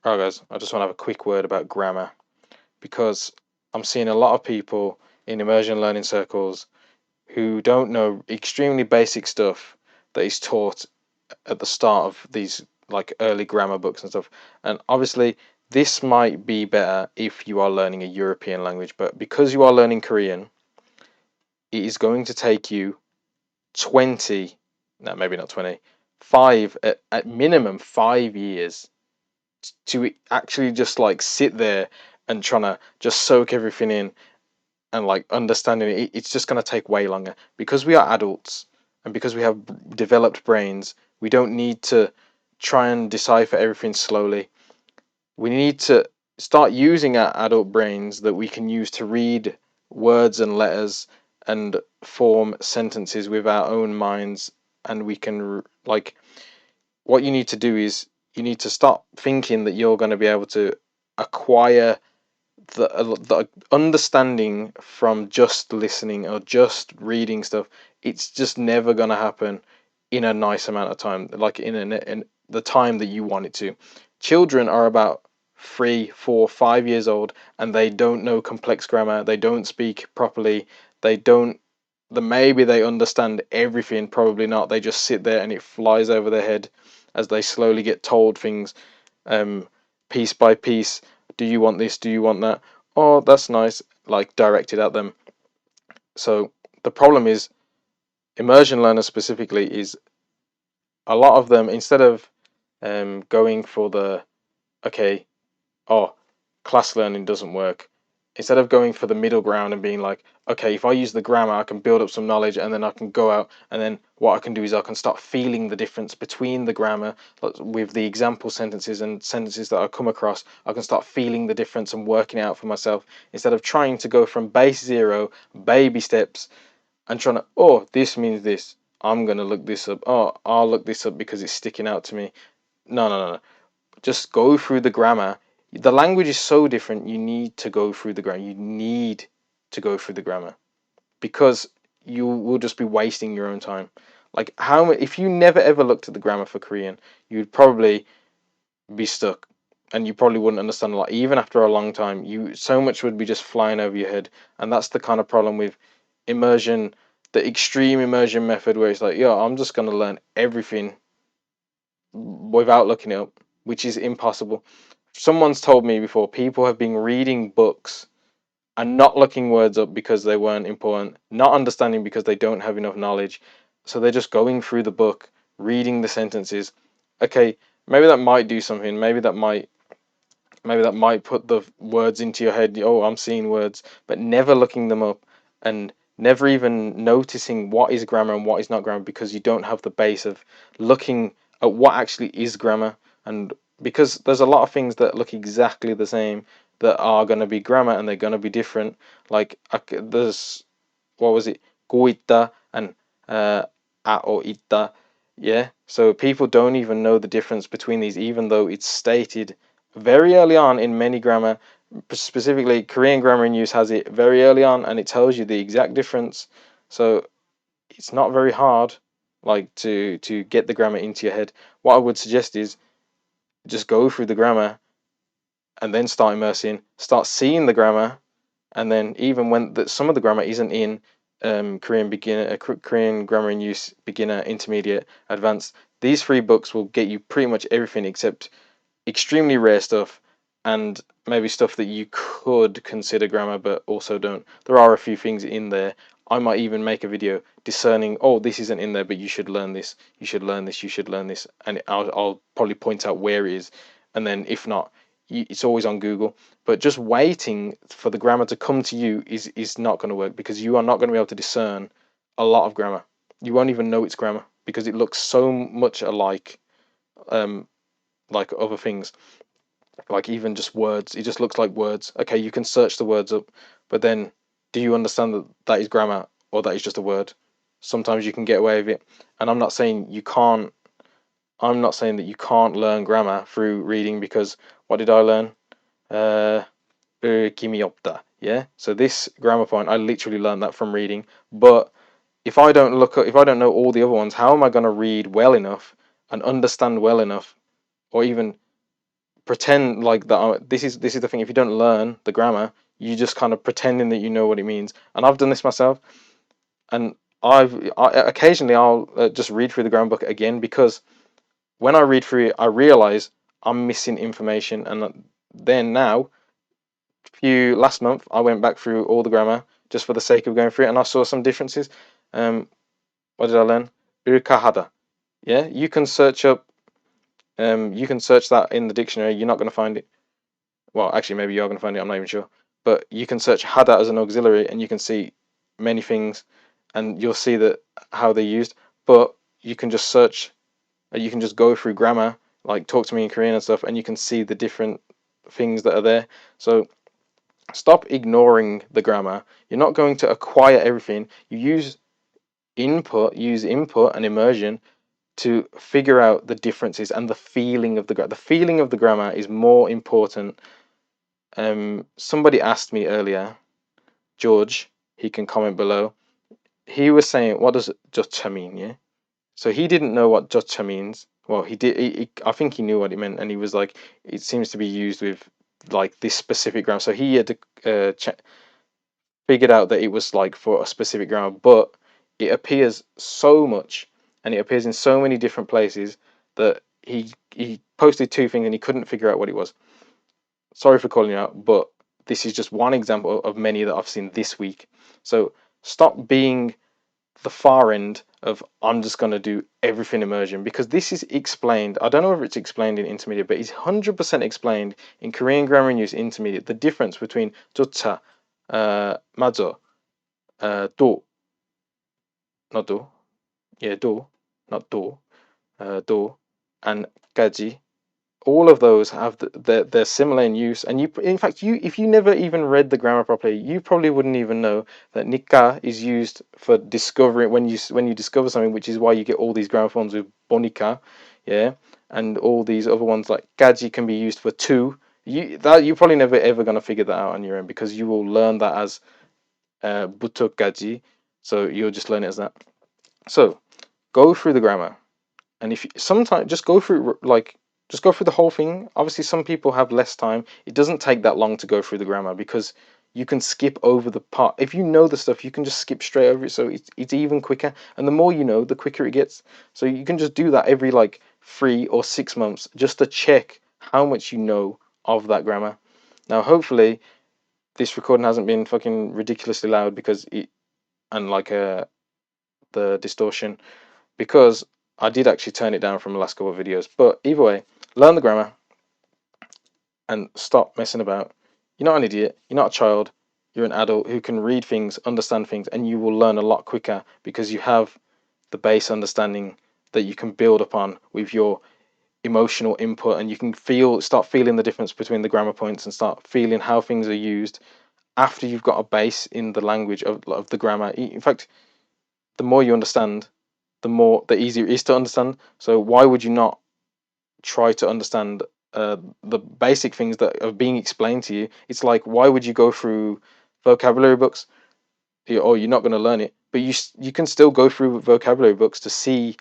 Right, guys, I just want to have a quick word about grammar because I'm seeing a lot of people in immersion learning circles who don't know extremely basic stuff that is taught at the start of these like early grammar books and stuff. And obviously, this might be better if you are learning a European language, but because you are learning Korean, it is going to take you 20, no, maybe not 20, five, at minimum 5 years to actually just like sit there and trying to just soak everything in and like understanding it. It's just going to take way longer because we are adults and because we have developed brains. We don't need to try and decipher everything slowly. We need to start using our adult brains that we can use to read words and letters and form sentences with our own minds. And we can like, what you need to do is you need to stop thinking that you're going to be able to acquire the understanding from just listening or just reading stuff. It's just never going to happen in a nice amount of time, like in the time that you want it to. Children are about 3, 4, 5 years old, and they don't know complex grammar. They don't speak properly. They don't. Maybe they understand everything. Probably not. They just sit there and it flies over their head as they slowly get told things, um, piece by piece. Do you want this? Do you want that? Oh, that's nice. Like directed at them. So the problem is immersion learners specifically is a lot of them, instead of going for the okay, oh, class learning doesn't work. Instead of going for the middle ground and being like, okay, if I use the grammar, I can build up some knowledge and then I can go out and then what I can do is I can start feeling the difference between the grammar with the example sentences and sentences that I come across. I can start feeling the difference and working it out for myself instead of trying to go from base zero, baby steps, and trying to, oh, this means this. I'm going to look this up. Oh, I'll look this up because it's sticking out to me. No, no, no, no. Just go through the grammar. The language is so different. You need to go through the grammar. You need to go through the grammar because you will just be wasting your own time. Like how if you never ever looked at the grammar for Korean, you'd probably be stuck and you probably wouldn't understand a lot. Even after a long time, you so much would be just flying over your head. And that's the kind of problem with immersion, the extreme immersion method where it's like, yo, I'm just gonna learn everything without looking it up, which is impossible. Someone's told me before people have been reading books and not looking words up because they weren't important, not understanding because they don't have enough knowledge. So they're just going through the book, reading the sentences. Okay, maybe that might do something. Maybe that might put the words into your head. Oh, I'm seeing words, but never looking them up and never even noticing what is grammar and what is not grammar because you don't have the base of looking at what actually is grammar. And because there's a lot of things that look exactly the same that are going to be grammar and they're going to be different. Like there's, what was it, goita and a or ita. Yeah, so people don't even know the difference between these, even though it's stated very early on in many grammar. Specifically, Korean grammar in use has it very early on, and it tells you the exact difference. So it's not very hard, like to get the grammar into your head. What I would suggest is just go through the grammar and then start immersing, start seeing the grammar, and then even when some of the grammar isn't in Korean beginner, Korean grammar in use, beginner, intermediate, advanced. These three books will get you pretty much everything except extremely rare stuff and maybe stuff that you could consider grammar but also don't. There are a few things in there. I might even make a video discerning, oh, this isn't in there, but you should learn this, you should learn this, you should learn this, and I'll probably point out where it is. And then if not, it's always on Google. But just waiting for the grammar to come to you is not going to work because you are not going to be able to discern a lot of grammar. You won't even know it's grammar because it looks so much alike, um, like other things, like even just words. It just looks like words. Okay, you can search the words up, but then do you understand that that is grammar or that is just a word? Sometimes you can get away with it, and I'm not saying you can't. I'm not saying that you can't learn grammar through reading because what did I learn? Uh, Kimi opta. Yeah. So this grammar point, I literally learned that from reading. But if I don't know all the other ones, how am I going to read well enough and understand well enough, or even pretend like that. This is the thing. If you don't learn the grammar, you just kind of pretending that you know what it means. And I've done this myself. And occasionally I'll just read through the grammar book again, because when I read through it, I realize I'm missing information. And then now, last month, I went back through all the grammar just for the sake of going through it, and I saw some differences. Um, what did I learn? Urkahada. Yeah, you can search up. You can search that in the dictionary. You're not going to find it. Well, actually, maybe you're going to find it. I'm not even sure. But you can search hada as an auxiliary, and you can see many things, and you'll see that how they're used. But you can just search. You can just go through grammar, like talk to me in Korean and stuff, and you can see the different things that are there. So stop ignoring the grammar. You're not going to acquire everything. Use input and immersion to figure out the differences and the feeling of the grammar. The feeling of the grammar is more important. Somebody asked me earlier, George, he can comment below. He was saying, what does jocha mean? Yeah. So he didn't know what jocha means. Well, he did. I think he knew what it meant, and he was like, it seems to be used with like this specific grammar. So he had to figured out that it was like for a specific grammar, but it appears so much and it appears in so many different places that he posted two things and he couldn't figure out what it was. Sorry for calling you out, but this is just one example of many that I've seen this week. So stop being the far end of I'm just going to do everything immersion, because this is explained. I don't know if it's explained in intermediate, but it's 100% explained in Korean grammar and use intermediate. The difference between 조차, 맞아, 도, not do, yeah, do, not do, and 까지. All of those have they're similar in use, and in fact, if you never even read the grammar properly, you probably wouldn't even know that nika is used for discovering when you discover something, which is why you get all these grammar forms with bonica, yeah, and all these other ones like gaji can be used for two. You're probably never ever gonna figure that out on your own, because you will learn that as butokaji, so you'll just learn it as that. So go through the grammar, and if you, sometimes just go through the whole thing. Obviously, some people have less time. It doesn't take that long to go through the grammar, because you can skip over the part. If you know the stuff, you can just skip straight over it. So it's even quicker. And the more you know, the quicker it gets. So you can just do that every like 3 or 6 months, just to check how much you know of that grammar. Now, hopefully, this recording hasn't been fucking ridiculously loud, because it and like the distortion, because I did actually turn it down from the last couple of videos. But either way, learn the grammar and stop messing about. You're not an idiot. You're not a child. You're an adult who can read things, understand things, and you will learn a lot quicker, because you have the base understanding that you can build upon with your emotional input, and you can start feeling the difference between the grammar points and start feeling how things are used after you've got a base in the language of the grammar. In fact, the more you understand, the easier it is to understand. So why would you not try to understand the basic things that are being explained to you? It's like, why would you go through vocabulary books? You're not going to learn it, but you can still go through vocabulary books to see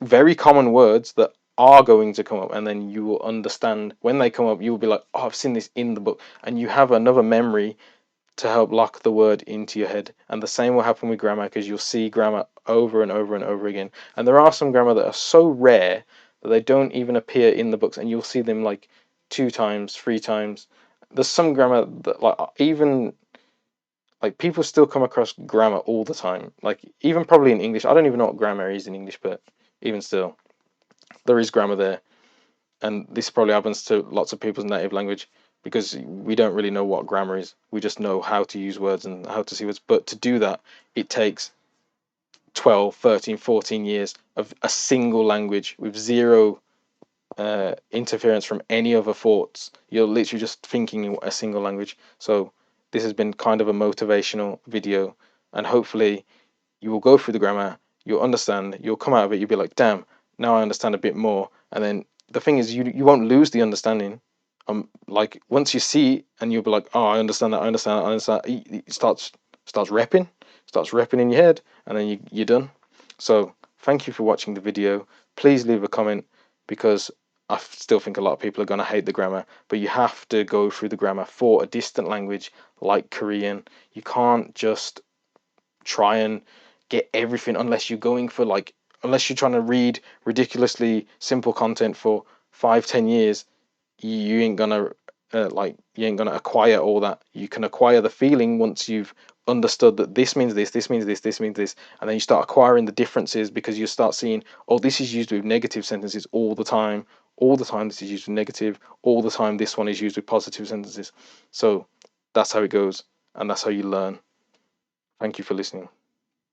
very common words that are going to come up, and then you will understand when they come up. You will be like, oh, I've seen this in the book, and you have another memory to help lock the word into your head. And the same will happen with grammar, because you'll see grammar over and over and over again. And there are some grammar that are so rare that they don't even appear in the books, and you'll see them like 2 times, 3 times. There's some grammar that even like people still come across grammar all the time. Like even probably in English, I don't even know what grammar is in English, but even still, there is grammar there. And this probably happens to lots of people's native language, because we don't really know what grammar is. We just know how to use words and how to see words. But to do that, it takes 12, 13, 14 years of a single language with zero interference from any other thoughts. You're literally just thinking in a single language. So this has been kind of a motivational video, and hopefully you will go through the grammar, you'll understand, you'll come out of it, you'll be like, damn, now I understand a bit more. And then the thing is, you won't lose the understanding. Like once you see, and you'll be like, oh, I understand that, I understand that, I understand that. It starts repping in your head, and then you're done. So thank you for watching the video. Please leave a comment, because I still think a lot of people are going to hate the grammar, but you have to go through the grammar for a distant language like Korean. You can't just try and get everything unless you're going for like, unless you're trying to read ridiculously simple content for 5, 10 years. You ain't gonna you ain't gonna acquire all that. You can acquire the feeling once you've understood that this means this means this means this, and then you start acquiring the differences because you start seeing, oh, this is used with negative sentences all the time. All the time this is used with negative. All the time this one is used with positive sentences. So that's how it goes, and that's how you learn. Thank you for listening.